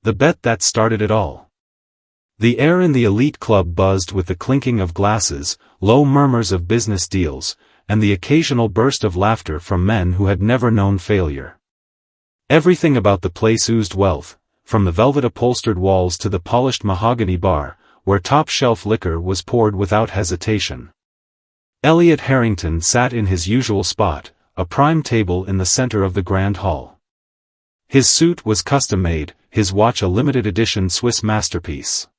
The bet that started it all. The air in the elite club buzzed with the clinking of glasses, low murmurs of business deals, and the occasional burst of laughter from men who had never known failure. Everything about the place oozed wealth, from the velvet-upholstered walls to the polished mahogany bar, where top-shelf liquor was poured without hesitation. Elliot Harrington sat in his usual spot, a prime table in the center of the grand hall. His suit was custom-made, his watch a limited-edition Swiss masterpiece.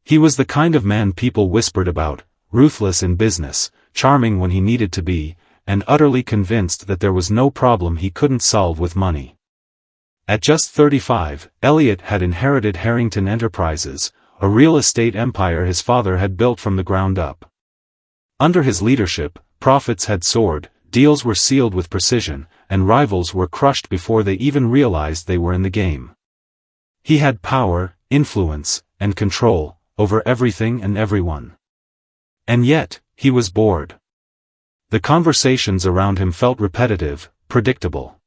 He was the kind of man people whispered about, ruthless in business, charming when he needed to be, and utterly convinced that there was no problem he couldn't solve with money. At just 35, Elliot had inherited Harrington Enterprises, a real estate empire his father had built from the ground up. Under his leadership, profits had soared, deals were sealed with precision, and rivals were crushed before they even realized they were in the game. He had power, influence, and control over everything and everyone. And yet, he was bored. The conversations around him felt repetitive, predictable.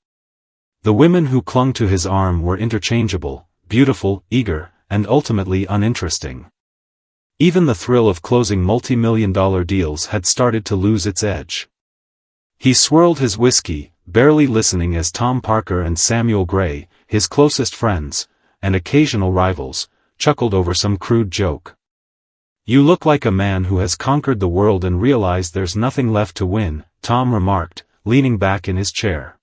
The women who clung to his arm were interchangeable, beautiful, eager, and ultimately uninteresting. Even the thrill of closing multi-million-dollar deals had started to lose its edge. He swirled his whiskey, barely listening as Tom Parker and Samuel Gray, his closest friends, and occasional rivals, chuckled over some crude joke. "You look like a man who has conquered the world and realized there's nothing left to win," Tom remarked, leaning back in his chair.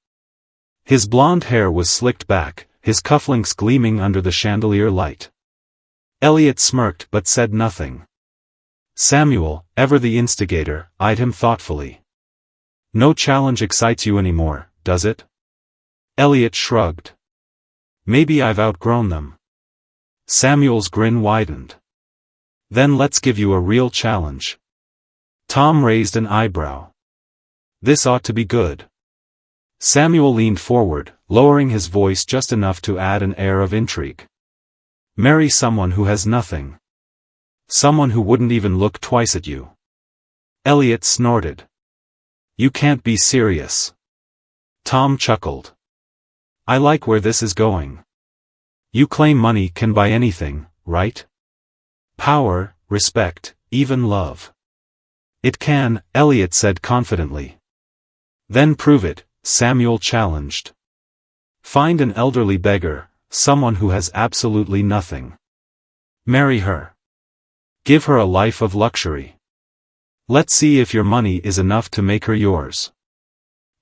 His blonde hair was slicked back, his cufflinks gleaming under the chandelier light. Elliot smirked but said nothing. Samuel, ever the instigator, eyed him thoughtfully. "No challenge excites you anymore, does it?" Elliot shrugged. "Maybe I've outgrown them." Samuel's grin widened. "Then let's give you a real challenge." Tom raised an eyebrow. "This ought to be good." Samuel leaned forward, lowering his voice just enough to add an air of intrigue. "Marry someone who has nothing. Someone who wouldn't even look twice at you." Elliot snorted. "You can't be serious." Tom chuckled. "I like where this is going. You claim money can buy anything, right? Power, respect, even love." "It can," Elliot said confidently. "Then prove it," Samuel challenged. "Find an elderly beggar, someone who has absolutely nothing. Marry her. Give her a life of luxury. Let's see if your money is enough to make her yours."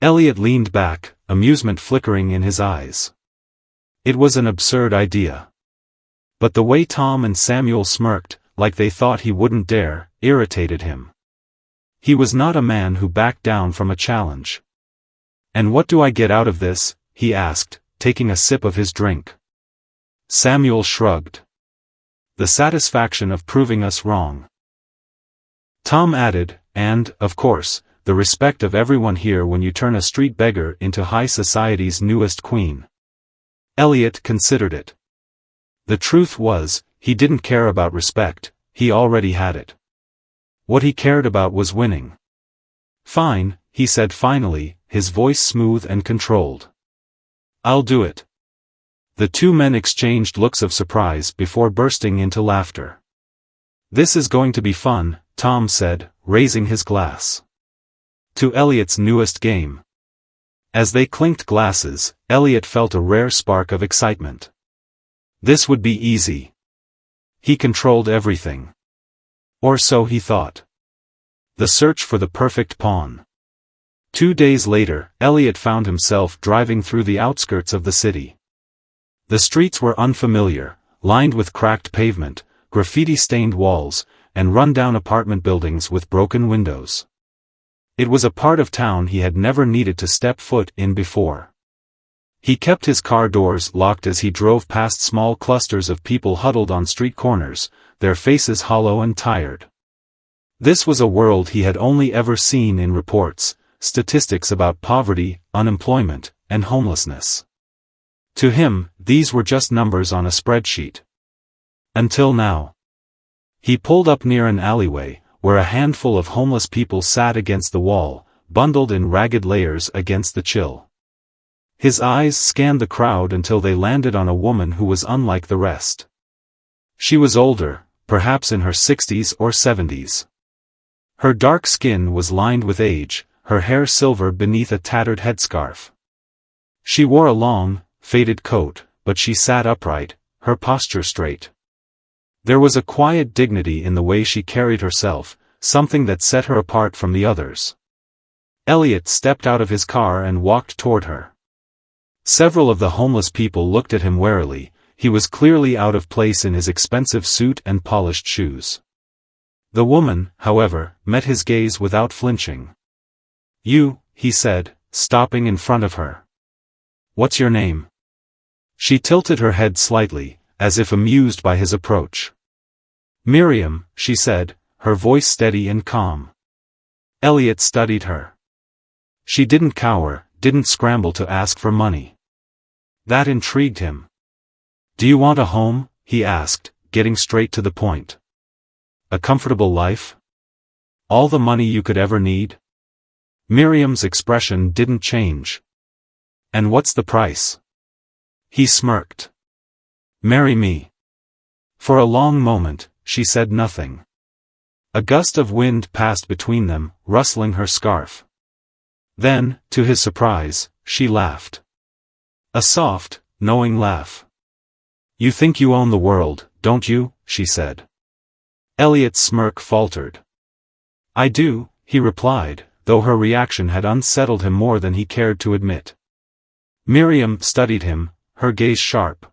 Elliot leaned back, amusement flickering in his eyes. It was an absurd idea. But the way Tom and Samuel smirked, like they thought he wouldn't dare, irritated him. He was not a man who backed down from a challenge. "And what do I get out of this?" he asked, taking a sip of his drink. Samuel shrugged. "The satisfaction of proving us wrong." Tom added, "And, of course, the respect of everyone here when you turn a street beggar into high society's newest queen." Elliot considered it. The truth was, he didn't care about respect, he already had it. What he cared about was winning. "Fine," he said finally, his voice smooth and controlled. "I'll do it." The two men exchanged looks of surprise before bursting into laughter. "This is going to be fun," Tom said, raising his glass. To Elliot's newest game. As they clinked glasses, Elliot felt a rare spark of excitement. This would be easy. He controlled everything. Or so he thought. The search for the perfect pawn. 2 days later, Elliot found himself driving through the outskirts of the city. The streets were unfamiliar, lined with cracked pavement, graffiti-stained walls, and run-down apartment buildings with broken windows. It was a part of town he had never needed to step foot in before. He kept his car doors locked as he drove past small clusters of people huddled on street corners, their faces hollow and tired. This was a world he had only ever seen in reports, statistics about poverty, unemployment, and homelessness. To him, these were just numbers on a spreadsheet. Until now. He pulled up near an alleyway, where a handful of homeless people sat against the wall, bundled in ragged layers against the chill. His eyes scanned the crowd until they landed on a woman who was unlike the rest. She was older, perhaps in her 60s or 70s. Her dark skin was lined with age, her hair silver beneath a tattered headscarf. She wore a long, faded coat, but she sat upright, her posture straight. There was a quiet dignity in the way she carried herself, something that set her apart from the others. Elliot stepped out of his car and walked toward her. Several of the homeless people looked at him warily. He was clearly out of place in his expensive suit and polished shoes. The woman, however, met his gaze without flinching. "You," he said, stopping in front of her. "What's your name?" She tilted her head slightly, as if amused by his approach. "Miriam," she said, her voice steady and calm. Elliot studied her. She didn't cower, didn't scramble to ask for money. That intrigued him. "Do you want a home?" he asked, getting straight to the point. "A comfortable life? All the money you could ever need?" Miriam's expression didn't change. "And what's the price?" He smirked. "Marry me." For a long moment, she said nothing. A gust of wind passed between them, rustling her scarf. Then, to his surprise, she laughed. A soft, knowing laugh. "You think you own the world, don't you?" she said. Elliot's smirk faltered. "I do," he replied, though her reaction had unsettled him more than he cared to admit. Miriam studied him, her gaze sharp.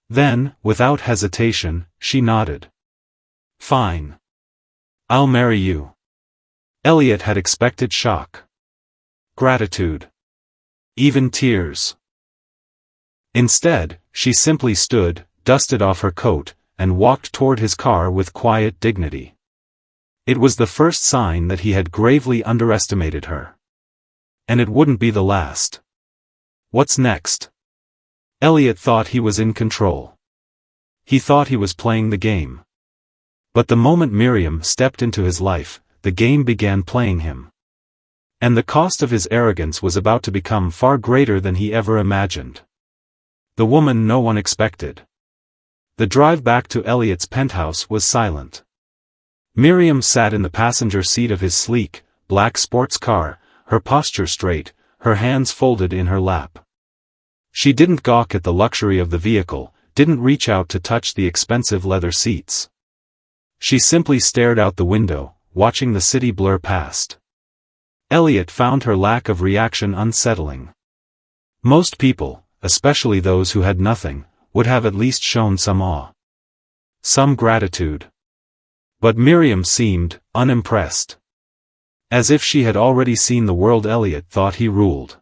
Then, without hesitation, she nodded. "Fine. I'll marry you." Elliot had expected shock. Gratitude. Even tears. Instead, she simply stood, dusted off her coat, and walked toward his car with quiet dignity. It was the first sign that he had gravely underestimated her. And it wouldn't be the last. What's next? Elliot thought he was in control. He thought he was playing the game. But the moment Miriam stepped into his life, the game began playing him. And the cost of his arrogance was about to become far greater than he ever imagined. The woman no one expected. The drive back to Elliot's penthouse was silent. Miriam sat in the passenger seat of his sleek, black sports car, her posture straight, her hands folded in her lap. She didn't gawk at the luxury of the vehicle, didn't reach out to touch the expensive leather seats. She simply stared out the window, watching the city blur past. Elliot found her lack of reaction unsettling. Most people, especially those who had nothing, would have at least shown some awe. Some gratitude. But Miriam seemed unimpressed. As if she had already seen the world Elliot thought he ruled.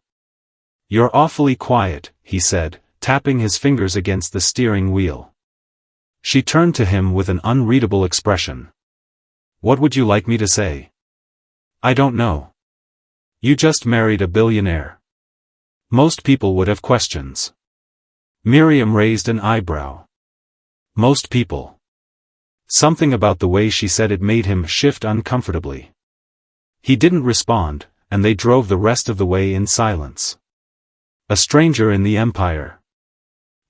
"You're awfully quiet," he said, tapping his fingers against the steering wheel. She turned to him with an unreadable expression. "What would you like me to say?" "I don't know. You just married a billionaire." Most people would have questions. Miriam raised an eyebrow. Most people. Something about the way she said it made him shift uncomfortably. He didn't respond, and they drove the rest of the way in silence. A stranger in the empire.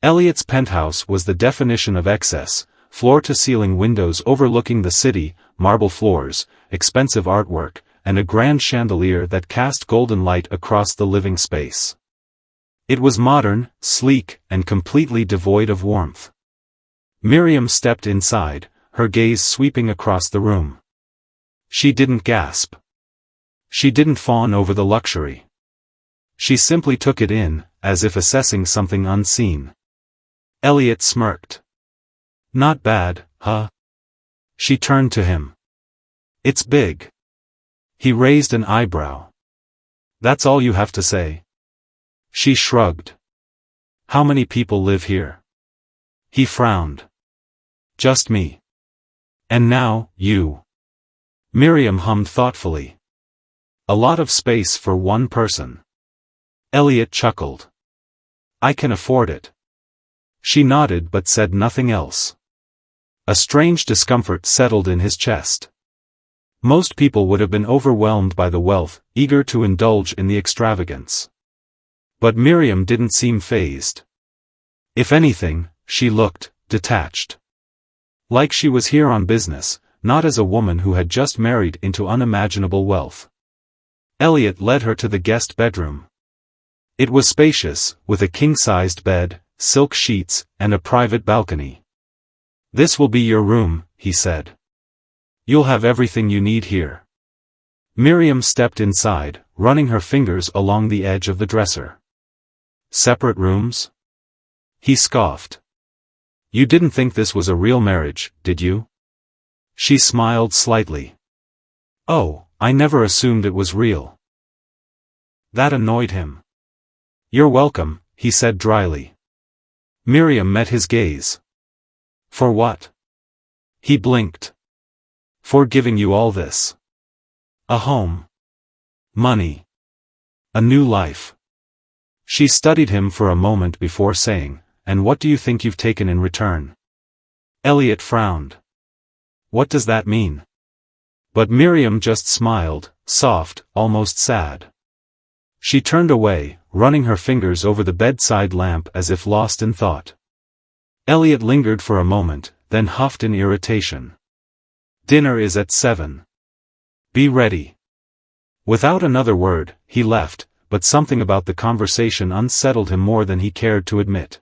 Elliot's penthouse was the definition of excess, floor-to-ceiling windows overlooking the city, marble floors, expensive artwork, and a grand chandelier that cast golden light across the living space. It was modern, sleek, and completely devoid of warmth. Miriam stepped inside, her gaze sweeping across the room. She didn't gasp. She didn't fawn over the luxury. She simply took it in, as if assessing something unseen. Elliot smirked. "Not bad, huh?" She turned to him. "It's big." He raised an eyebrow. "That's all you have to say?" She shrugged. "How many people live here?" He frowned. "Just me. And now, you." Miriam hummed thoughtfully. "A lot of space for one person." Elliot chuckled. "I can afford it." She nodded but said nothing else. A strange discomfort settled in his chest. Most people would have been overwhelmed by the wealth, eager to indulge in the extravagance. But Miriam didn't seem fazed. If anything, she looked detached. Like she was here on business, not as a woman who had just married into unimaginable wealth. Elliot led her to the guest bedroom. It was spacious, with a king-sized bed, silk sheets, and a private balcony. "This will be your room," he said. "You'll have everything you need here." Miriam stepped inside, running her fingers along the edge of the dresser. "Separate rooms?" He scoffed. "You didn't think this was a real marriage, did you?" She smiled slightly. "Oh, I never assumed it was real." That annoyed him. "You're welcome," he said dryly. Miriam met his gaze. "For what?" He blinked. "For giving you all this. A home. Money. A new life." She studied him for a moment before saying, "And what do you think you've taken in return?" Elliot frowned. "What does that mean?" But Miriam just smiled, soft, almost sad. She turned away, running her fingers over the bedside lamp as if lost in thought. Elliot lingered for a moment, then huffed in irritation. "Dinner is at 7. Be ready." Without another word, he left, but something about the conversation unsettled him more than he cared to admit.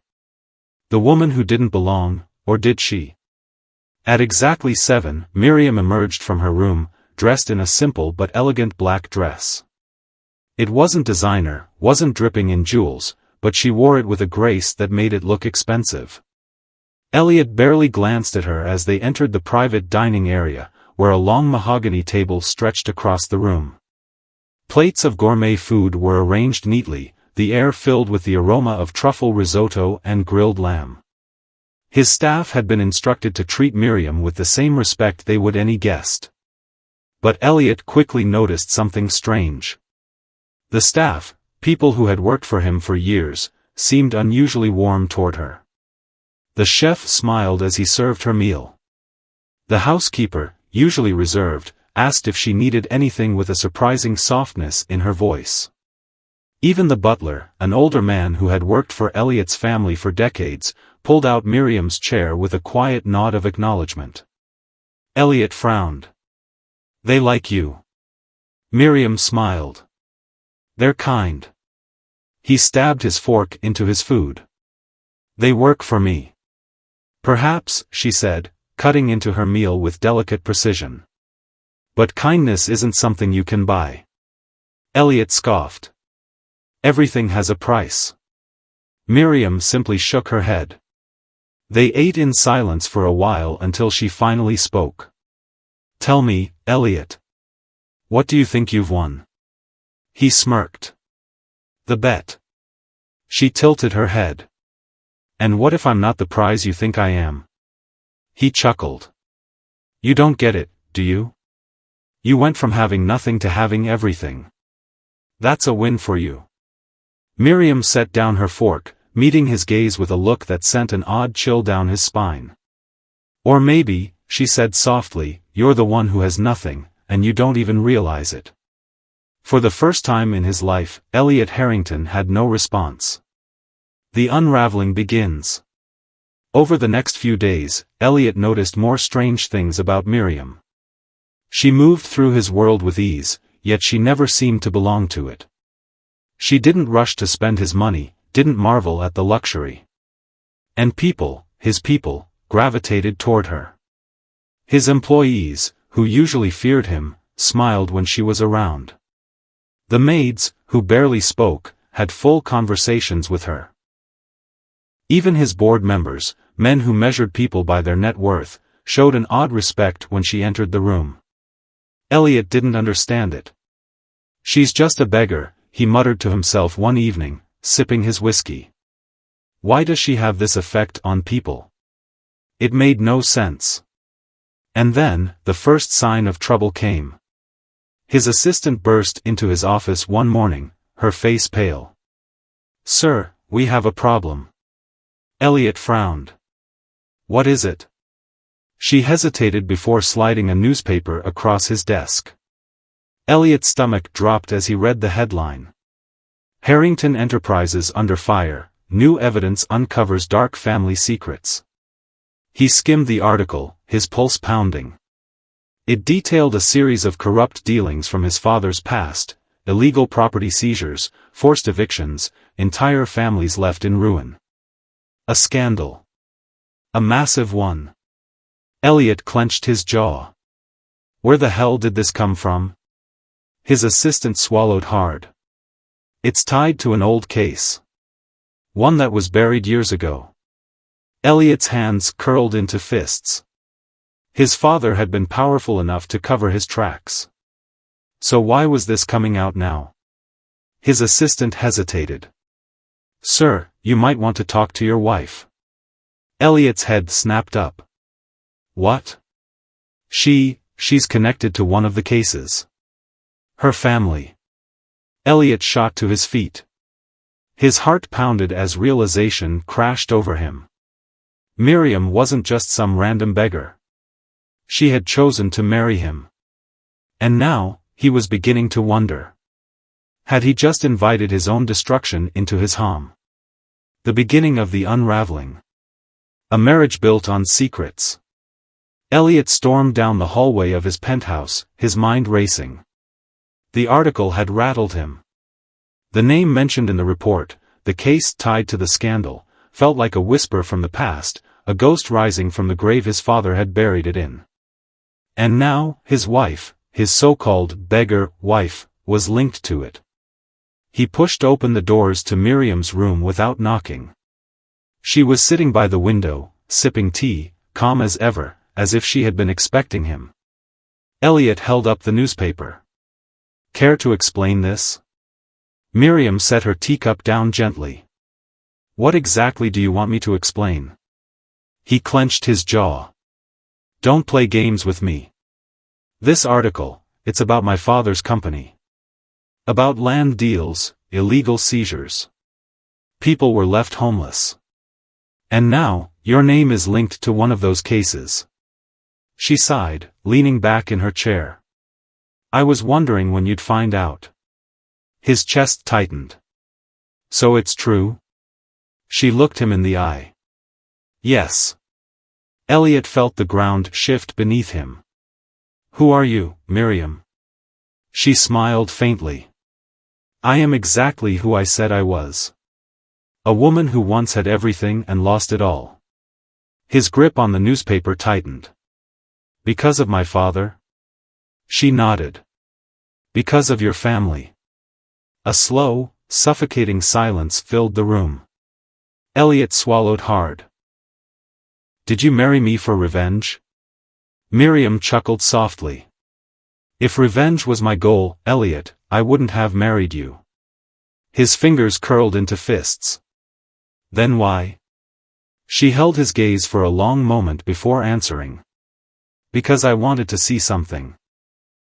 The woman who didn't belong, or did she? At exactly 7, Miriam emerged from her room, dressed in a simple but elegant black dress. It wasn't designer, wasn't dripping in jewels, but she wore it with a grace that made it look expensive. Elliot barely glanced at her as they entered the private dining area, where a long mahogany table stretched across the room. Plates of gourmet food were arranged neatly, the air filled with the aroma of truffle risotto and grilled lamb. His staff had been instructed to treat Miriam with the same respect they would any guest. But Elliot quickly noticed something strange. The staff, people who had worked for him for years, seemed unusually warm toward her. The chef smiled as he served her meal. The housekeeper, usually reserved, asked if she needed anything with a surprising softness in her voice. Even the butler, an older man who had worked for Elliot's family for decades, pulled out Miriam's chair with a quiet nod of acknowledgement. Elliot frowned. "They like you." Miriam smiled. "They're kind." He stabbed his fork into his food. "They work for me." "Perhaps," she said, cutting into her meal with delicate precision. "But kindness isn't something you can buy." Elliot scoffed. "Everything has a price." Miriam simply shook her head. They ate in silence for a while until she finally spoke. "Tell me, Elliot. What do you think you've won?" He smirked. "The bet." She tilted her head. "And what if I'm not the prize you think I am?" He chuckled. "You don't get it, do you? You went from having nothing to having everything. That's a win for you." Miriam set down her fork, meeting his gaze with a look that sent an odd chill down his spine. "Or maybe," she said softly, "you're the one who has nothing, and you don't even realize it." For the first time in his life, Elliot Harrington had no response. The unraveling begins. Over the next few days, Elliot noticed more strange things about Miriam. She moved through his world with ease, yet she never seemed to belong to it. She didn't rush to spend his money, didn't marvel at the luxury. And people, his people, gravitated toward her. His employees, who usually feared him, smiled when she was around. The maids, who barely spoke, had full conversations with her. Even his board members, men who measured people by their net worth, showed an odd respect when she entered the room. Elliot didn't understand it. "She's just a beggar," he muttered to himself one evening, sipping his whiskey. "Why does she have this effect on people?" It made no sense. And then, the first sign of trouble came. His assistant burst into his office one morning, her face pale. "Sir, we have a problem." Elliot frowned. "What is it?" She hesitated before sliding a newspaper across his desk. Elliot's stomach dropped as he read the headline. Harrington Enterprises under fire, new evidence uncovers dark family secrets. He skimmed the article, his pulse pounding. It detailed a series of corrupt dealings from his father's past, illegal property seizures, forced evictions, entire families left in ruin. A scandal. A massive one. Elliot clenched his jaw. Where the hell did this come from? His assistant swallowed hard. It's tied to an old case. One that was buried years ago. Elliot's hands curled into fists. His father had been powerful enough to cover his tracks. So why was this coming out now? His assistant hesitated. Sir, you might want to talk to your wife. Elliot's head snapped up. What? She's connected to one of the cases. Her family. Elliot shot to his feet. His heart pounded as realization crashed over him. Miriam wasn't just some random beggar. She had chosen to marry him. And now, he was beginning to wonder. Had he just invited his own destruction into his home? The beginning of the unraveling. A marriage built on secrets. Elliot stormed down the hallway of his penthouse, his mind racing. The article had rattled him. The name mentioned in the report, the case tied to the scandal, felt like a whisper from the past, a ghost rising from the grave his father had buried it in. And now, his wife, his so-called beggar wife, was linked to it. He pushed open the doors to Miriam's room without knocking. She was sitting by the window, sipping tea, calm as ever, as if she had been expecting him. Elliot held up the newspaper. Care to explain this? Miriam set her teacup down gently. What exactly do you want me to explain? He clenched his jaw. Don't play games with me. This article, it's about my father's company. About land deals, illegal seizures. People were left homeless. And now, your name is linked to one of those cases. She sighed, leaning back in her chair. I was wondering when you'd find out. His chest tightened. So it's true? She looked him in the eye. Yes. Elliot felt the ground shift beneath him. Who are you, Miriam? She smiled faintly. I am exactly who I said I was. A woman who once had everything and lost it all. His grip on the newspaper tightened. Because of my father? She nodded. Because of your family. A slow, suffocating silence filled the room. Elliot swallowed hard. Did you marry me for revenge? Miriam chuckled softly. If revenge was my goal, Elliot, I wouldn't have married you. His fingers curled into fists. Then why? She held his gaze for a long moment before answering. Because I wanted to see something.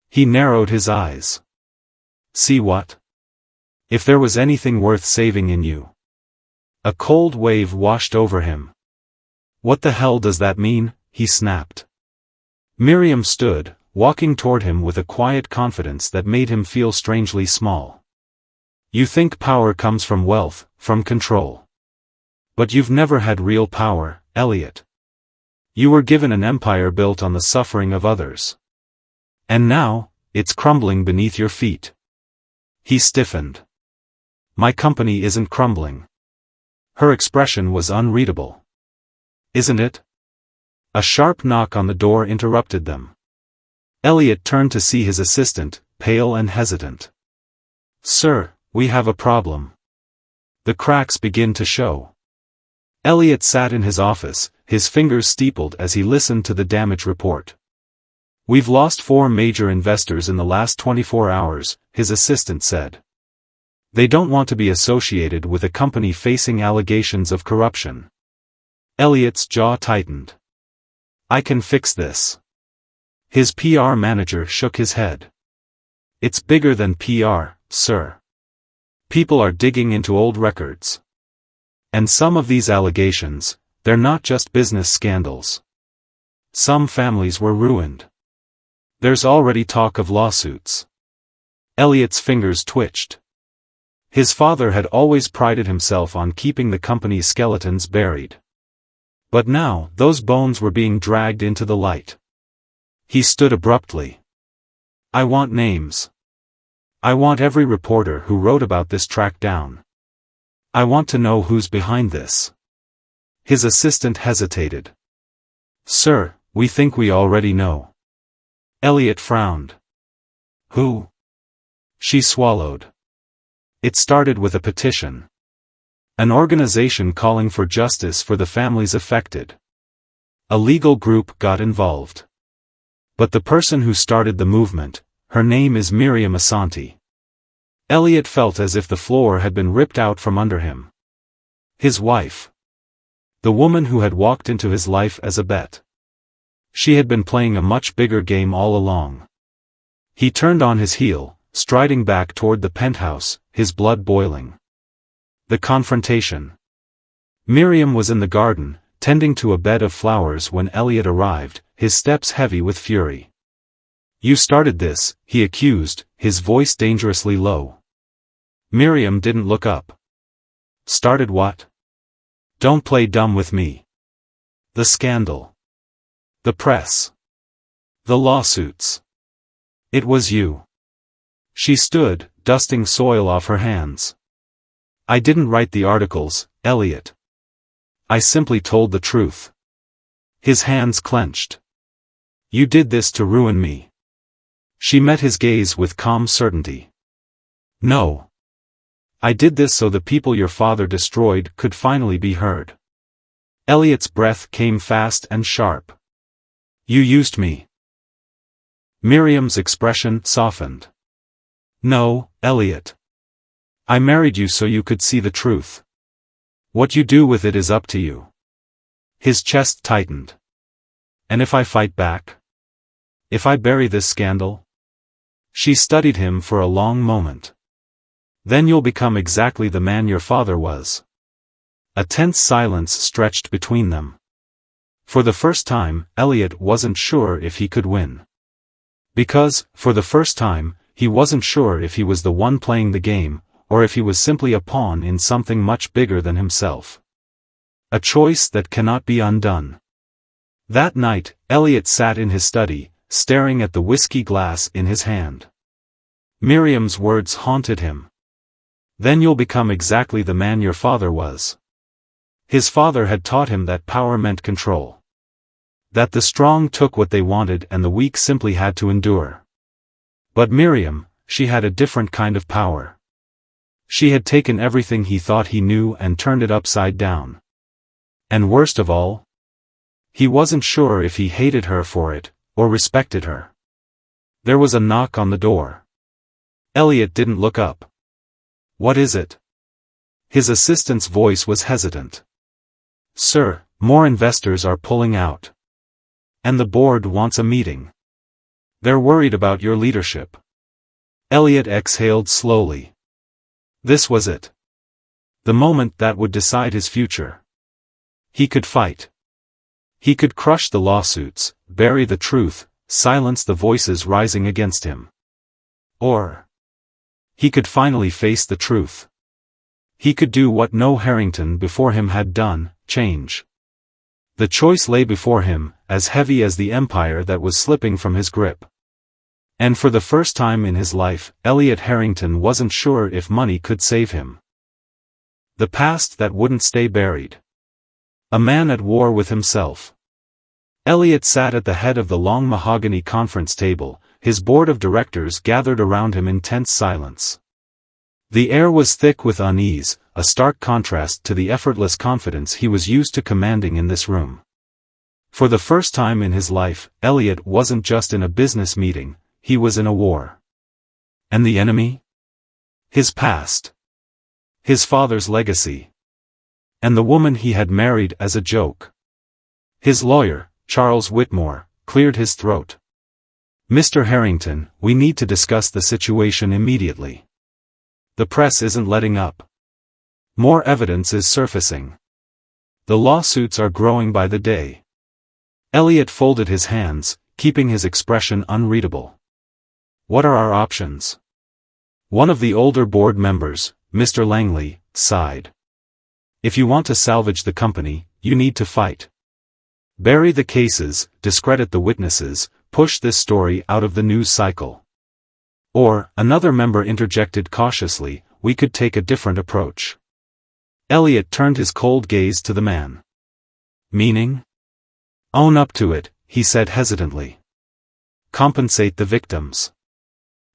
He narrowed his eyes. See what? If there was anything worth saving in you. A cold wave washed over him. What the hell does that mean? He snapped. Miriam stood, walking toward him with a quiet confidence that made him feel strangely small. You think power comes from wealth, from control. But you've never had real power, Elliot. You were given an empire built on the suffering of others. And now, it's crumbling beneath your feet. He stiffened. My company isn't crumbling. Her expression was unreadable. Isn't it? A sharp knock on the door interrupted them. Elliot turned to see his assistant, pale and hesitant. Sir, we have a problem. The cracks begin to show. Elliot sat in his office, his fingers steepled as he listened to the damage report. We've lost 4 major investors in the last 24 hours, his assistant said. They don't want to be associated with a company facing allegations of corruption. Elliot's jaw tightened. I can fix this. His PR manager shook his head. It's bigger than PR, sir. People are digging into old records. And some of these allegations, they're not just business scandals. Some families were ruined. There's already talk of lawsuits. Elliot's fingers twitched. His father had always prided himself on keeping the company's skeletons buried. But now, those bones were being dragged into the light. He stood abruptly. I want names. I want every reporter who wrote about this tracked down. I want to know who's behind this. His assistant hesitated. Sir, we think we already know. Elliot frowned. Who? She swallowed. It started with a petition. An organization calling for justice for the families affected. A legal group got involved. But the person who started the movement, her name is Miriam Asante. Elliot felt as if the floor had been ripped out from under him. His wife. The woman who had walked into his life as a bet. She had been playing a much bigger game all along. He turned on his heel, striding back toward the penthouse, his blood boiling. The confrontation. Miriam was in the garden, tending to a bed of flowers when Elliot arrived, his steps heavy with fury. You started this, he accused, his voice dangerously low. Miriam didn't look up. Started what? Don't play dumb with me. The scandal. The press. The lawsuits. It was you. She stood, dusting soil off her hands. I didn't write the articles, Elliot. I simply told the truth. His hands clenched. You did this to ruin me. She met his gaze with calm certainty. No. I did this so the people your father destroyed could finally be heard. Elliot's breath came fast and sharp. You used me. Miriam's expression softened. No, Elliot. I married you so you could see the truth. What you do with it is up to you. His chest tightened. And if I fight back? If I bury this scandal? She studied him for a long moment. Then you'll become exactly the man your father was. A tense silence stretched between them. For the first time, Elliot wasn't sure if he could win. Because, for the first time, he wasn't sure if he was the one playing the game, or if he was simply a pawn in something much bigger than himself. A choice that cannot be undone. That night, Elliot sat in his study, staring at the whiskey glass in his hand. Miriam's words haunted him. Then you'll become exactly the man your father was. His father had taught him that power meant control. That the strong took what they wanted and the weak simply had to endure. But Miriam, she had a different kind of power. She had taken everything he thought he knew and turned it upside down. And worst of all, he wasn't sure if he hated her for it, or respected her. There was a knock on the door. Elliot didn't look up. What is it? His assistant's voice was hesitant. Sir, more investors are pulling out. And the board wants a meeting. They're worried about your leadership. Elliot exhaled slowly. This was it. The moment that would decide his future. He could fight. He could crush the lawsuits, bury the truth, silence the voices rising against him. Or he could finally face the truth. He could do what no Harrington before him had done, change. The choice lay before him, as heavy as the empire that was slipping from his grip. And for the first time in his life, Elliot Harrington wasn't sure if money could save him. The past that wouldn't stay buried. A man at war with himself. Elliot sat at the head of the long mahogany conference table, his board of directors gathered around him in tense silence. The air was thick with unease, a stark contrast to the effortless confidence he was used to commanding in this room. For the first time in his life, Elliot wasn't just in a business meeting, he was in a war. And the enemy? His past. His father's legacy. And the woman he had married as a joke. His lawyer, Charles Whitmore, cleared his throat. Mr. Harrington, we need to discuss the situation immediately. The press isn't letting up. More evidence is surfacing. The lawsuits are growing by the day. Elliot folded his hands, keeping his expression unreadable. What are our options? One of the older board members, Mr. Langley sighed. If you want to salvage the company, you need to fight. Bury the cases, discredit the witnesses, push this story out of the news cycle. Or, another member interjected cautiously, we could take a different approach. Elliot turned his cold gaze to the man. Meaning? Own up to it, he said hesitantly. Compensate the victims.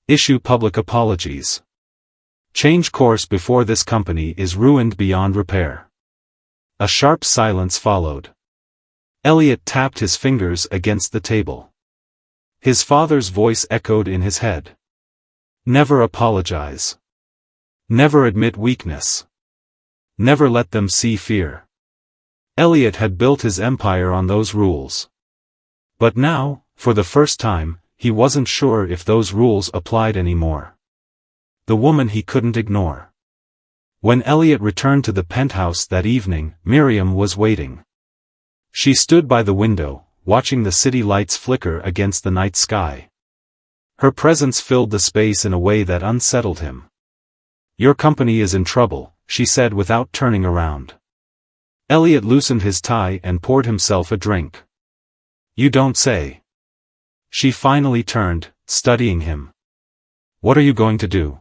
Issue public apologies. Change course before this company is ruined beyond repair. A sharp silence followed. Elliot tapped his fingers against the table. His father's voice echoed in his head. Never apologize. Never admit weakness. Never let them see fear. Elliot had built his empire on those rules. But now, for the first time, he wasn't sure if those rules applied anymore. The woman he couldn't ignore. When Elliot returned to the penthouse that evening, Miriam was waiting. She stood by the window, watching the city lights flicker against the night sky. Her presence filled the space in a way that unsettled him. Your company is in trouble, she said without turning around. Elliot loosened his tie and poured himself a drink. You don't say. She finally turned, studying him. What are you going to do?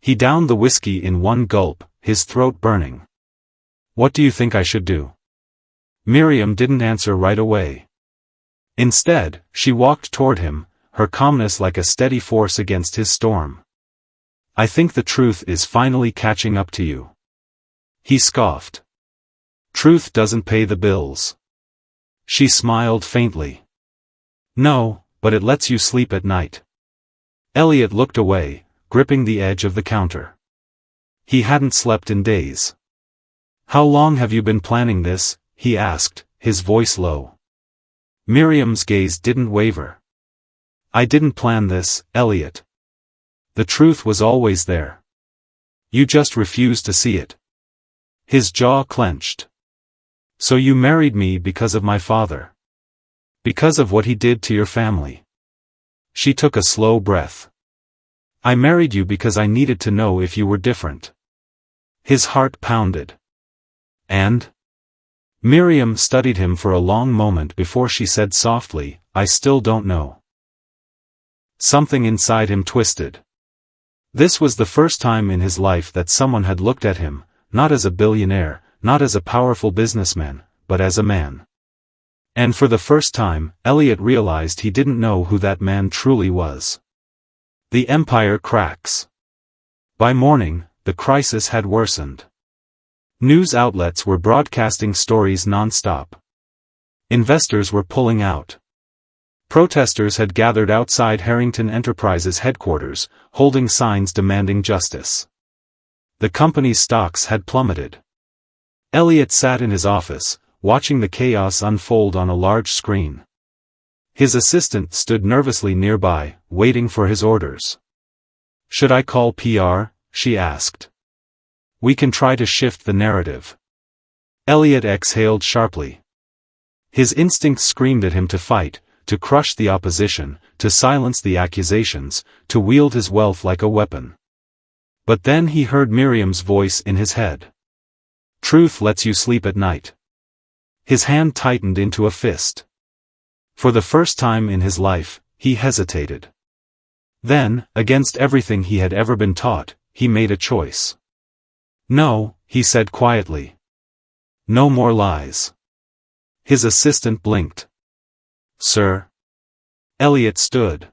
He downed the whiskey in one gulp, his throat burning. What do you think I should do? Miriam didn't answer right away. Instead, she walked toward him, her calmness like a steady force against his storm. I think the truth is finally catching up to you. He scoffed. Truth doesn't pay the bills. She smiled faintly. No, but it lets you sleep at night. Elliot looked away, gripping the edge of the counter. He hadn't slept in days. How long have you been planning this? He asked, his voice low. Miriam's gaze didn't waver. I didn't plan this, Elliot. The truth was always there. You just refused to see it. His jaw clenched. So you married me because of my father. Because of what he did to your family. She took a slow breath. I married you because I needed to know if you were different. His heart pounded. And? Miriam studied him for a long moment before she said softly, I still don't know. Something inside him twisted. This was the first time in his life that someone had looked at him, not as a billionaire, not as a powerful businessman, but as a man. And for the first time, Elliot realized he didn't know who that man truly was. The empire cracks. By morning, the crisis had worsened. News outlets were broadcasting stories non-stop. Investors were pulling out. Protesters had gathered outside Harrington Enterprises headquarters, holding signs demanding justice. The company's stocks had plummeted. Elliot sat in his office, watching the chaos unfold on a large screen. His assistant stood nervously nearby, waiting for his orders. Should I call PR? She asked. We can try to shift the narrative. Elliot exhaled sharply. His instincts screamed at him to fight, to crush the opposition, to silence the accusations, to wield his wealth like a weapon. But then he heard Miriam's voice in his head. Truth lets you sleep at night. His hand tightened into a fist. For the first time in his life, he hesitated. Then, against everything he had ever been taught, he made a choice. No, he said quietly. No more lies. His assistant blinked. Sir? Elliot stood.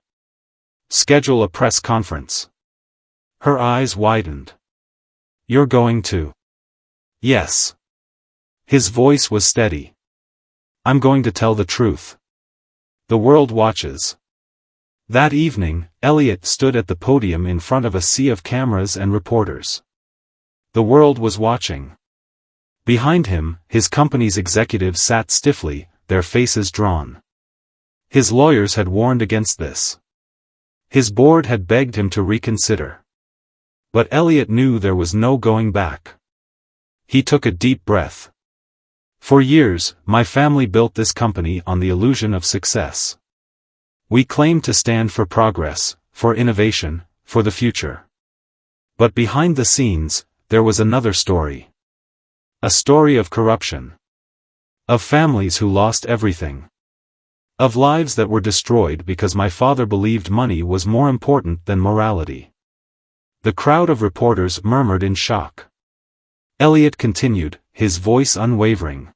Schedule a press conference. Her eyes widened. You're going to? Yes. His voice was steady. I'm going to tell the truth. The world watches. That evening, Elliot stood at the podium in front of a sea of cameras and reporters. The world was watching. Behind him, his company's executives sat stiffly, their faces drawn. His lawyers had warned against this. His board had begged him to reconsider. But Elliot knew there was no going back. He took a deep breath. For years, my family built this company on the illusion of success. We claimed to stand for progress, for innovation, for the future. But behind the scenes, there was another story. A story of corruption. Of families who lost everything. Of lives that were destroyed because my father believed money was more important than morality. The crowd of reporters murmured in shock. Elliot continued, his voice unwavering.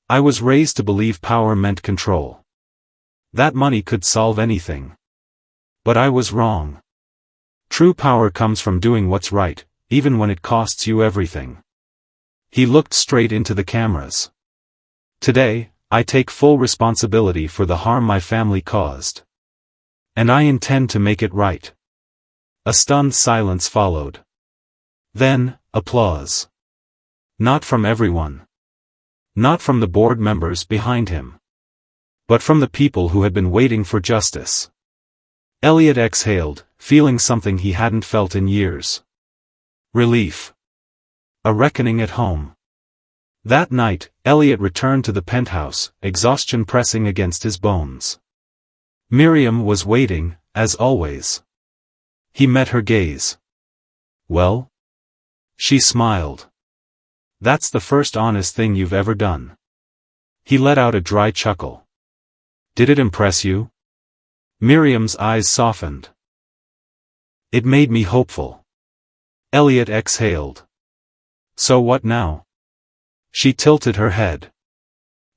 I was raised to believe power meant control. That money could solve anything. But I was wrong. True power comes from doing what's right, even when it costs you everything. He looked straight into the cameras. Today, I take full responsibility for the harm my family caused. And I intend to make it right. A stunned silence followed. Then, applause. Not from everyone. Not from the board members behind him. But from the people who had been waiting for justice. Elliot exhaled, feeling something he hadn't felt in years. Relief. A reckoning at home. That night, Elliot returned to the penthouse, exhaustion pressing against his bones. Miriam was waiting, as always. He met her gaze. Well? She smiled. That's the first honest thing you've ever done. He let out a dry chuckle. Did it impress you? Miriam's eyes softened. It made me hopeful. Elliot exhaled. So what now? She tilted her head.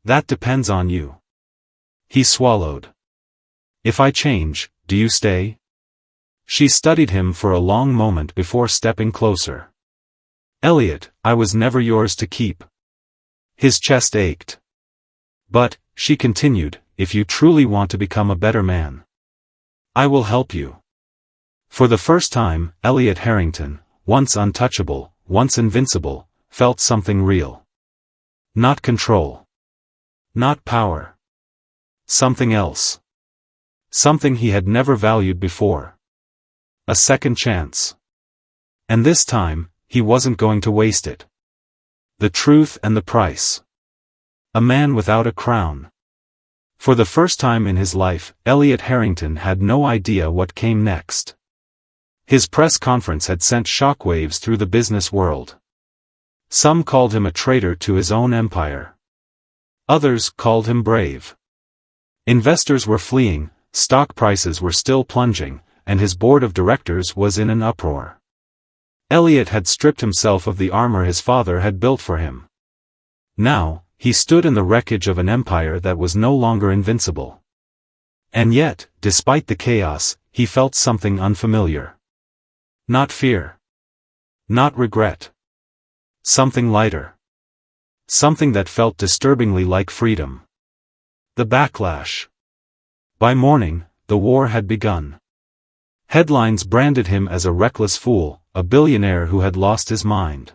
That depends on you. He swallowed. If I change, do you stay? She studied him for a long moment before stepping closer. Elliot, I was never yours to keep. His chest ached. But, she continued, if you truly want to become a better man, I will help you. For the first time, Elliot Harrington, once untouchable, once invincible, felt something real. Not control. Not power. Something else. Something he had never valued before. A second chance. And this time, he wasn't going to waste it. The truth and the price. A man without a crown. For the first time in his life, Elliot Harrington had no idea what came next. His press conference had sent shockwaves through the business world. Some called him a traitor to his own empire. Others called him brave. Investors were fleeing, stock prices were still plunging, and his board of directors was in an uproar. Elliot had stripped himself of the armor his father had built for him. Now, he stood in the wreckage of an empire that was no longer invincible. And yet, despite the chaos, he felt something unfamiliar. Not fear. Not regret. Something lighter. Something that felt disturbingly like freedom. The backlash. By morning, the war had begun. Headlines branded him as a reckless fool, a billionaire who had lost his mind.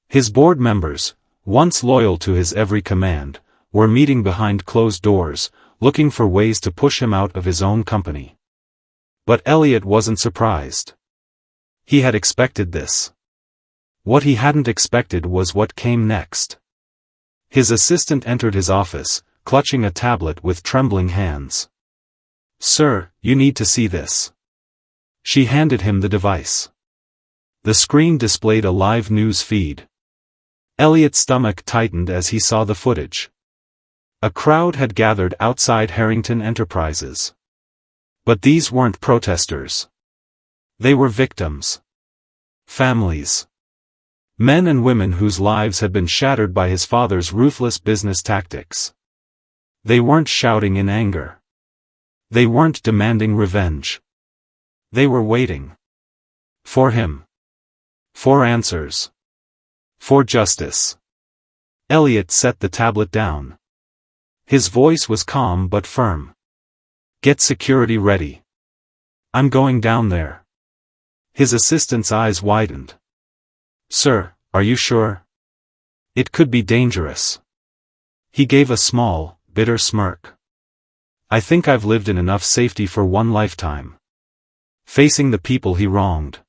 His board members, once loyal to his every command, were meeting behind closed doors, looking for ways to push him out of his own company. But Elliot wasn't surprised. He had expected this. What he hadn't expected was what came next. His assistant entered his office, clutching a tablet with trembling hands. "Sir, you need to see this." She handed him the device. The screen displayed a live news feed. Elliot's stomach tightened as he saw the footage. A crowd had gathered outside Harrington Enterprises. But these weren't protesters. They were victims. Families. Men and women whose lives had been shattered by his father's ruthless business tactics. They weren't shouting in anger. They weren't demanding revenge. They were waiting. For him. For answers. For justice. Elliot set the tablet down. His voice was calm but firm. "Get security ready. I'm going down there." His assistant's eyes widened. "Sir, are you sure? It could be dangerous." He gave a small, bitter smirk. "I think I've lived in enough safety for one lifetime. Facing the people he wronged."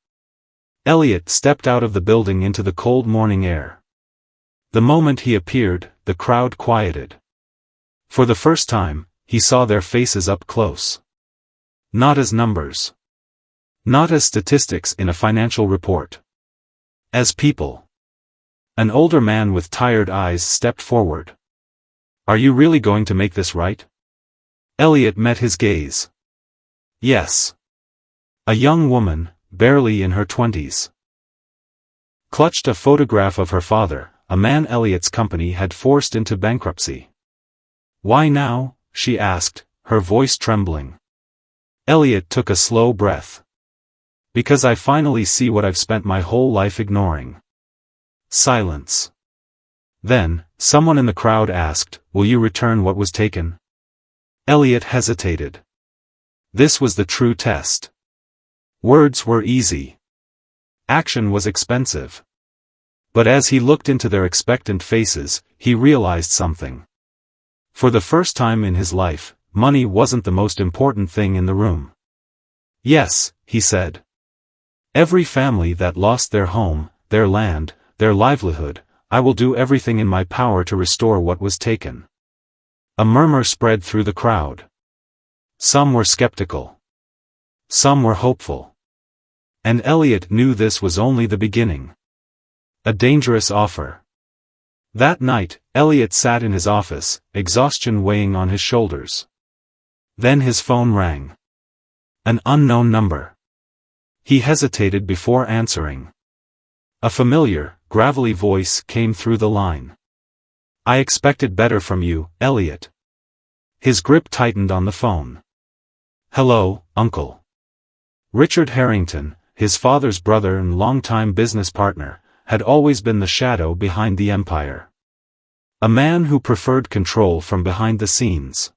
Elliot stepped out of the building into the cold morning air. The moment he appeared, the crowd quieted. For the first time, he saw their faces up close. Not as numbers. Not as statistics in a financial report. As people. An older man with tired eyes stepped forward. Are you really going to make this right? Elliot met his gaze. Yes. A young woman, barely in her 20s. Clutched a photograph of her father, a man Elliot's company had forced into bankruptcy. Why now? She asked, her voice trembling. Elliot took a slow breath. Because I finally see what I've spent my whole life ignoring. Silence. Then, someone in the crowd asked, will you return what was taken? Elliot hesitated. This was the true test. Words were easy. Action was expensive. But as he looked into their expectant faces, he realized something. For the first time in his life, money wasn't the most important thing in the room. Yes, he said. Every family that lost their home, their land, their livelihood, I will do everything in my power to restore what was taken. A murmur spread through the crowd. Some were skeptical. Some were hopeful. And Elliot knew this was only the beginning. A dangerous offer. That night, Elliot sat in his office, exhaustion weighing on his shoulders. Then his phone rang. An unknown number. He hesitated before answering. A familiar, gravelly voice came through the line. I expected better from you, Elliot. His grip tightened on the phone. Hello, Uncle. Richard Harrington, his father's brother and longtime business partner, had always been the shadow behind the empire. A man who preferred control from behind the scenes.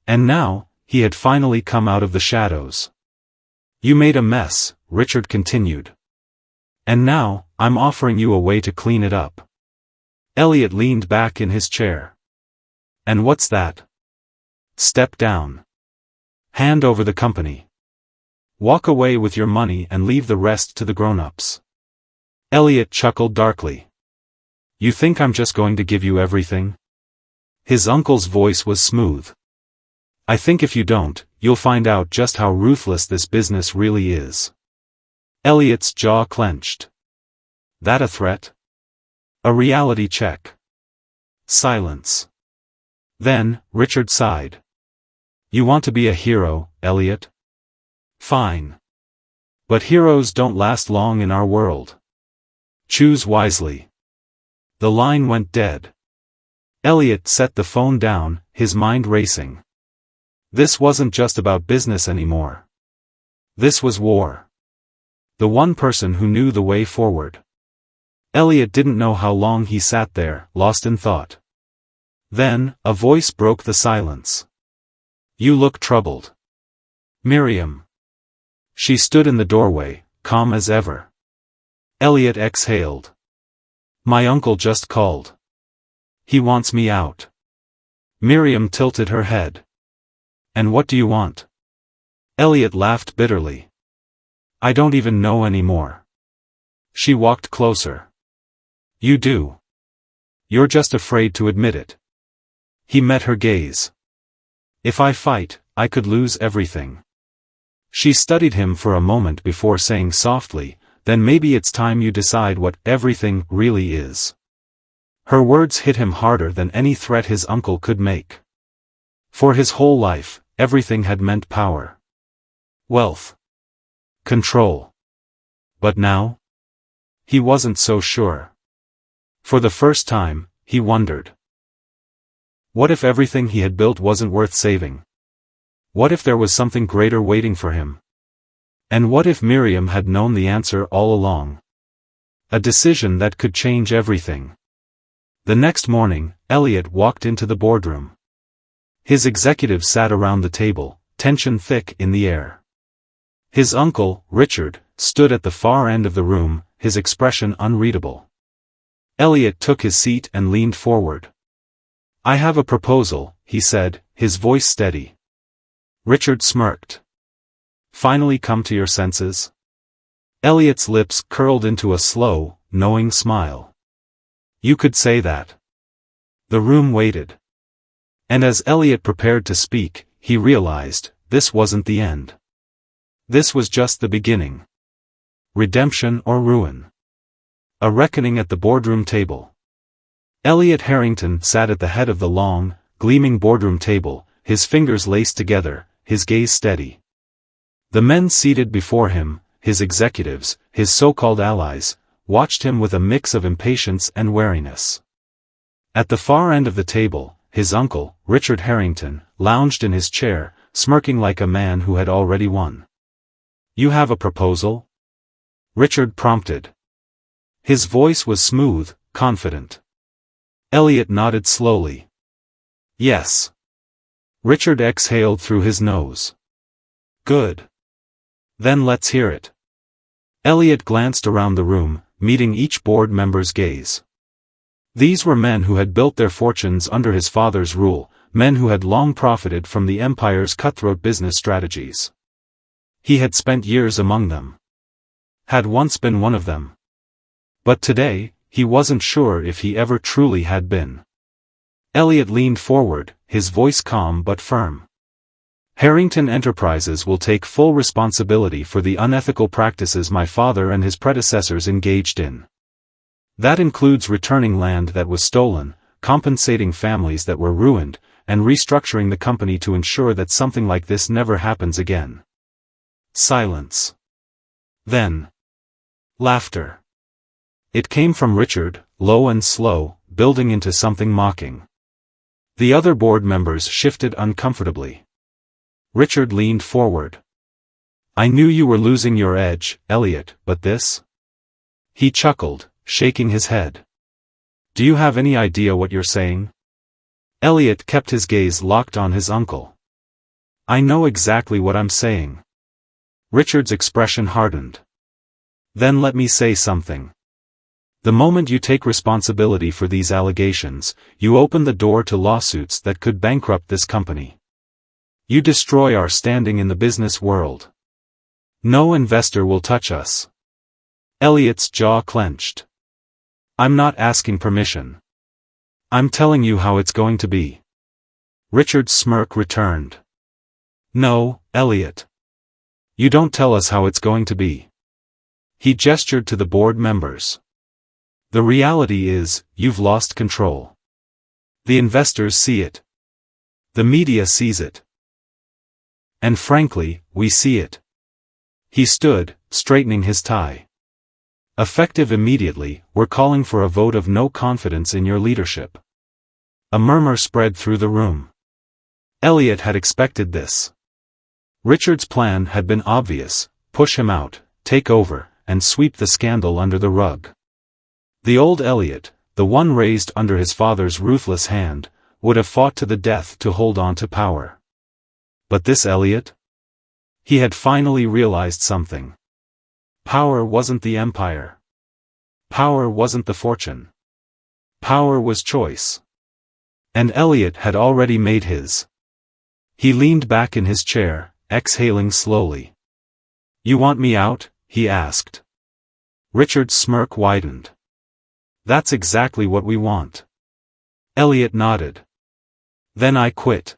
And now, he had finally come out of the shadows. You made a mess, Richard continued. And now, I'm offering you a way to clean it up. Elliot leaned back in his chair. And what's that? Step down. Hand over the company. Walk away with your money and leave the rest to the grown-ups. Elliot chuckled darkly. You think I'm just going to give you everything? His uncle's voice was smooth. I think if you don't, you'll find out just how ruthless this business really is. Elliot's jaw clenched. That a threat? A reality check. Silence. Then, Richard sighed. You want to be a hero, Elliot? Fine. But heroes don't last long in our world. Choose wisely. The line went dead. Elliot set the phone down, his mind racing. This wasn't just about business anymore. This was war. The one person who knew the way forward. Elliot didn't know how long he sat there, lost in thought. Then, a voice broke the silence. You look troubled. Miriam. She stood in the doorway, calm as ever. Elliot exhaled. My uncle just called. He wants me out. Miriam tilted her head. And what do you want? Elliot laughed bitterly. I don't even know anymore. She walked closer. You do. You're just afraid to admit it. He met her gaze. If I fight, I could lose everything. She studied him for a moment before saying softly, then maybe it's time you decide what everything really is. Her words hit him harder than any threat his uncle could make. For his whole life, everything had meant power. Wealth. Control. But now? He wasn't so sure. For the first time, he wondered. What if everything he had built wasn't worth saving? What if there was something greater waiting for him? And what if Miriam had known the answer all along? A decision that could change everything. The next morning, Elliot walked into the boardroom. His executives sat around the table, tension thick in the air. His uncle, Richard, stood at the far end of the room, his expression unreadable. Elliot took his seat and leaned forward. I have a proposal, he said, his voice steady. Richard smirked. Finally come to your senses? Elliot's lips curled into a slow, knowing smile. You could say that. The room waited. And as Elliot prepared to speak, he realized, this wasn't the end. This was just the beginning. Redemption or ruin. A reckoning at the boardroom table. Elliot Harrington sat at the head of the long, gleaming boardroom table, his fingers laced together, his gaze steady. The men seated before him, his executives, his so-called allies, watched him with a mix of impatience and wariness. At the far end of the table, his uncle, Richard Harrington, lounged in his chair, smirking like a man who had already won. "You have a proposal?" Richard prompted. His voice was smooth, confident. Elliot nodded slowly. "Yes." Richard exhaled through his nose. "Good. Then let's hear it." Elliot glanced around the room, meeting each board member's gaze. These were men who had built their fortunes under his father's rule, men who had long profited from the empire's cutthroat business strategies. He had spent years among them. Had once been one of them. But today, he wasn't sure if he ever truly had been. Elliot leaned forward, his voice calm but firm. "Harrington Enterprises will take full responsibility for the unethical practices my father and his predecessors engaged in. That includes returning land that was stolen, compensating families that were ruined, and restructuring the company to ensure that something like this never happens again." Silence. Then, laughter. It came from Richard, low and slow, building into something mocking. The other board members shifted uncomfortably. Richard leaned forward. "I knew you were losing your edge, Elliot, but this?" He chuckled, shaking his head. "Do you have any idea what you're saying?" Elliot kept his gaze locked on his uncle. "I know exactly what I'm saying." Richard's expression hardened. "Then let me say something. The moment you take responsibility for these allegations, you open the door to lawsuits that could bankrupt this company. You destroy our standing in the business world. No investor will touch us." Elliot's jaw clenched. "I'm not asking permission. I'm telling you how it's going to be." Richard's smirk returned. "No, Elliot. You don't tell us how it's going to be." He gestured to the board members. "The reality is, you've lost control. The investors see it. The media sees it. And frankly, we see it." He stood, straightening his tie. "Effective immediately, we're calling for a vote of no confidence in your leadership." A murmur spread through the room. Elliot had expected this. Richard's plan had been obvious: push him out, take over, and sweep the scandal under the rug. The old Elliot, the one raised under his father's ruthless hand, would have fought to the death to hold on to power. But this Elliot? He had finally realized something. Power wasn't the empire. Power wasn't the fortune. Power was choice. And Elliot had already made his. He leaned back in his chair, exhaling slowly. "You want me out?" he asked. Richard's smirk widened. "That's exactly what we want." Elliot nodded. "Then I quit."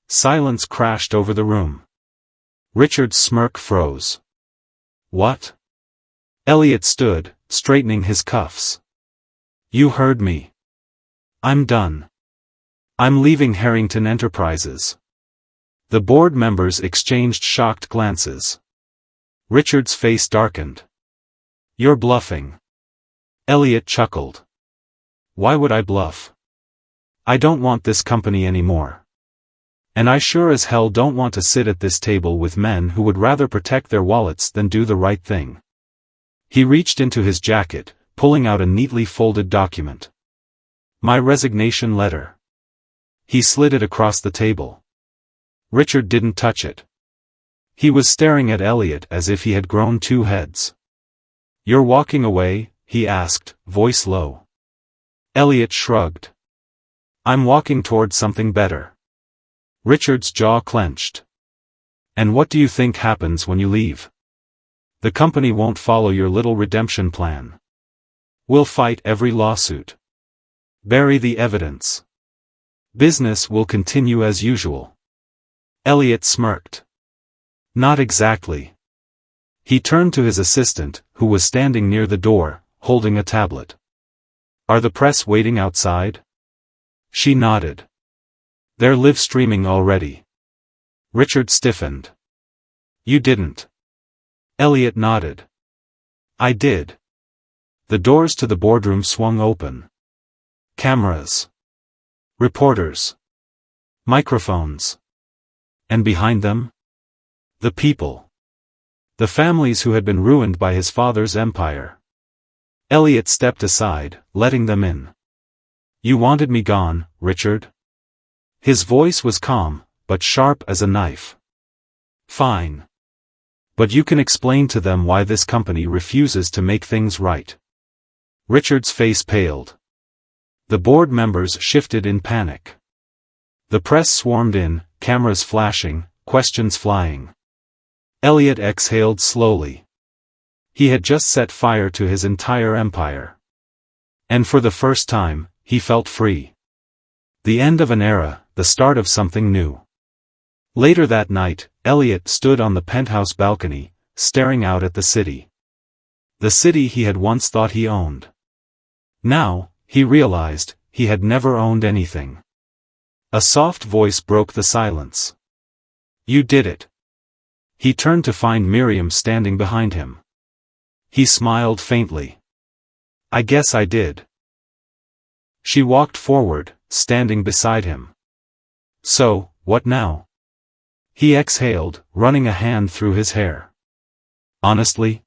Silence crashed over the room. Richard's smirk froze. "What?" Elliot stood, straightening his cuffs. "You heard me. I'm done. I'm leaving Harrington Enterprises." The board members exchanged shocked glances. Richard's face darkened. "You're bluffing." Elliot chuckled. "Why would I bluff? I don't want this company anymore. And I sure as hell don't want to sit at this table with men who would rather protect their wallets than do the right thing." He reached into his jacket, pulling out a neatly folded document. "My resignation letter." He slid it across the table. Richard didn't touch it. He was staring at Elliot as if he had grown two heads. "You're walking away?" he asked, voice low. Elliot shrugged. "I'm walking toward something better." Richard's jaw clenched. "And what do you think happens when you leave? The company won't follow your little redemption plan. We'll fight every lawsuit. Bury the evidence. Business will continue as usual." Elliot smirked. Not exactly. He turned to his assistant, who was standing near the door, holding a tablet. Are the press waiting outside? She nodded. They're live streaming already. Richard stiffened. You didn't. Elliot nodded. I did. The doors to the boardroom swung open. Cameras. Reporters. Microphones. And behind them? The people. The families who had been ruined by his father's empire. Elliot stepped aside, letting them in. You wanted me gone, Richard? His voice was calm, but sharp as a knife. Fine. But you can explain to them why this company refuses to make things right. Richard's face paled. The board members shifted in panic. The press swarmed in, cameras flashing, questions flying. Elliot exhaled slowly. He had just set fire to his entire empire. And for the first time, he felt free. The end of an era, the start of something new. Later that night, Elliot stood on the penthouse balcony, staring out at the city. The city he had once thought he owned. Now, he realized, he had never owned anything. A soft voice broke the silence. You did it. He turned to find Miriam standing behind him. He smiled faintly. I guess I did. She walked forward, standing beside him. So, what now? He exhaled, running a hand through his hair. Honestly?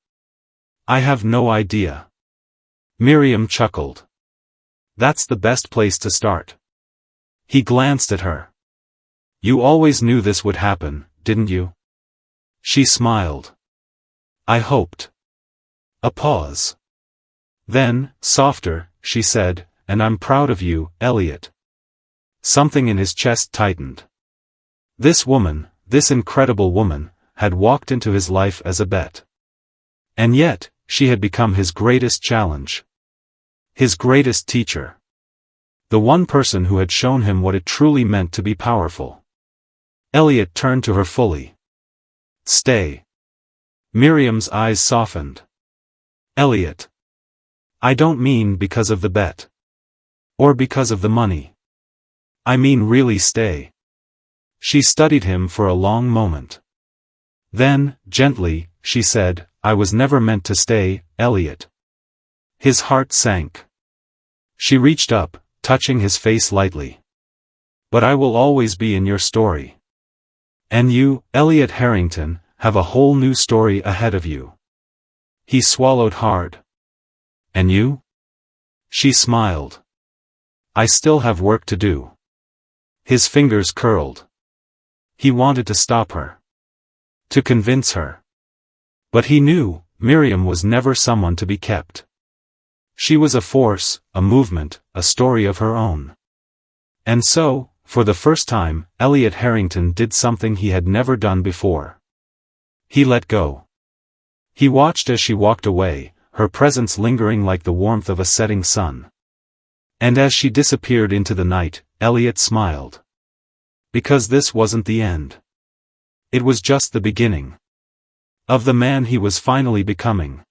I have no idea. Miriam chuckled. That's the best place to start. He glanced at her. You always knew this would happen, didn't you? She smiled. I hoped. A pause. Then, softer, she said, and I'm proud of you, Elliot. Something in his chest tightened. This woman, this incredible woman, had walked into his life as a bet. And yet, she had become his greatest challenge. His greatest teacher. The one person who had shown him what it truly meant to be powerful. Elliot turned to her fully. Stay. Miriam's eyes softened. Elliot. I don't mean because of the bet. Or because of the money. I mean really stay. She studied him for a long moment. Then, gently, she said, I was never meant to stay, Elliot. His heart sank. She reached up, touching his face lightly. But I will always be in your story. And you, Elliot Harrington, have a whole new story ahead of you. He swallowed hard. And you? She smiled. I still have work to do. His fingers curled. He wanted to stop her. To convince her. But he knew, Miriam was never someone to be kept. She was a force, a movement, a story of her own. And so, for the first time, Elliot Harrington did something he had never done before. He let go. He watched as she walked away, her presence lingering like the warmth of a setting sun. And as she disappeared into the night, Elliot smiled. Because this wasn't the end. It was just the beginning. Of the man he was finally becoming.